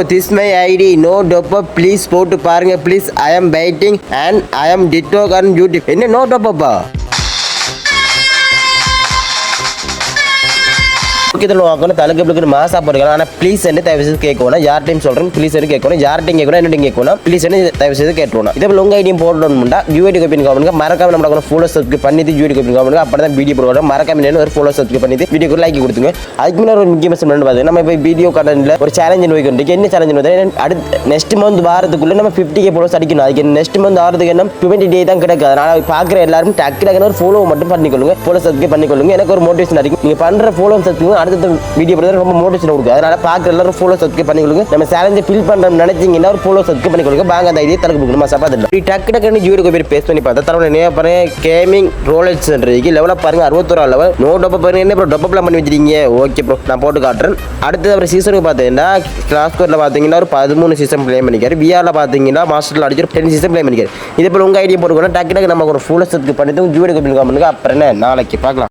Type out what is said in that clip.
This my ID. No top up. Please போட்டு பாருங்க please. I am waiting and I am Ditto on YouTube. என்ன no top up? இதில் வாங்கணும் தலைக்கு மாசா போட்டுக்கலாம். ஆனால் ப்ளீஸ் என்ன தயவு செய்து கேட்கணும். யார்ட்டையும் சொல்கிறேன் ப்ளீஸ் என்ன கேட்கணும். யார்ட்டையும் கேட்கணும் என்னட்டையும் கேட்கணும். ப்ளீஸ் என்ன தயவு செய்து கேட்கணும். இதே போல் உங்கள் ஐடியும் போடணும்னா யூடி கோப்பின் கவர்மெண்ட் மறக்காம நம்ம ஃபாலோ சப்ஸ்கிரைப் பண்ணிட்டு யூடி கோப்பின் கவர்மெண்ட் அப்போ தான் வீடியோ போடுவோம். மறக்காம என்ன ஒரு ஃபாலோ சப்ஸ்கிரைப் பண்ணிட்டு வீடியோக்கு லைக் கொடுத்துங்க. அதுக்கு முன்னாடி ஒரு முக்கிய மெசேஜ் பார்த்தீங்கன்னா நம்ம இப்போ வீடியோ கண்டென்ட்ல ஒரு சேலஞ்சு வைக்கிறோம். என்ன சேலஞ்சு வந்து அடுத்த நெக்ஸ்ட் மந்த் வாரத்துக்குள்ளே நம்ம 50K ஃபாலோஸ் அடிக்கணும். அதுக்கு நெக்ஸ்ட் மந்த் வாரத்துக்கு என்ன 20 டே தான் கிடைக்காது. அதனால் பார்க்குற எல்லாரும் டக்கு ஒரு ஃபாலோ மட்டும் பண்ணிக்கொள்ளுங்க. ஃபாலோ சப்ஸ்கிரைப் பண்ணிக்கொள்ளுங்க. எனக்கு ஒரு மோட்டிவேஷன் அடிக்கும். நீங்கள் பண்ணுற ஃபாலோ சப்ஸ்கிரைப் அடுத்த வீடியோ ரொம்ப மோட்டிவேஷன் கொடுக்கும். அதனால பார்க்குற எல்லாரும் ஃபாலோ சப்ஸ்கிரைப் பண்ணிக்கொள்ளுங்க. நம்ம சேலஞ்சை ஃபில் பண்ணுறோம்னு நினைச்சிங்கன்னா ஒரு ஃபாலோ சப்ஸ்கிரைப் பண்ணிக்கொள்ளுங்க. வாங்க அந்த ஐடியா தலக்கு போகணுமா சப்பாத்தில்லை இப்படி டக்குன்னு யூடியூப் பேர் பேஸ் பண்ணி பார்த்தா தரவனை என்ன பாருங்க கேமிங் ரோலெட்ஸ் லெவலாக பாருங்க 61 லெவல் நோ டொப்ப பாருங்க என்ன ப்ரோ டொப்பப்லாம் பண்ணி வச்சிருக்கீங்க. ஓகே ப்ரோ நான் போட்டு காட்டுறேன். அடுத்தது அப்புறம் சீசனுக்கு பார்த்தீங்கன்னா கிளாஸ்கோரில் பார்த்தீங்கன்னா ஒரு 13 சீசன் ப்ளே பண்ணிக்காரு. விஆரில் பார்த்தீங்கன்னா மாஸ்டரில் அடிச்சு 10 சீசன் ப்ளே பண்ணிக்காரு. இதே போல் உங்கள் ஐடியா போட்டுக்கணும். டக்குனு நம்ம ஒரு ஃபாலோ சப்ஸ்கிரைப் பண்ணிட்டு யூடியூப் பண்ணுங்க. அப்புறம் என்ன நாளைக்கு பார்க்கலாம்.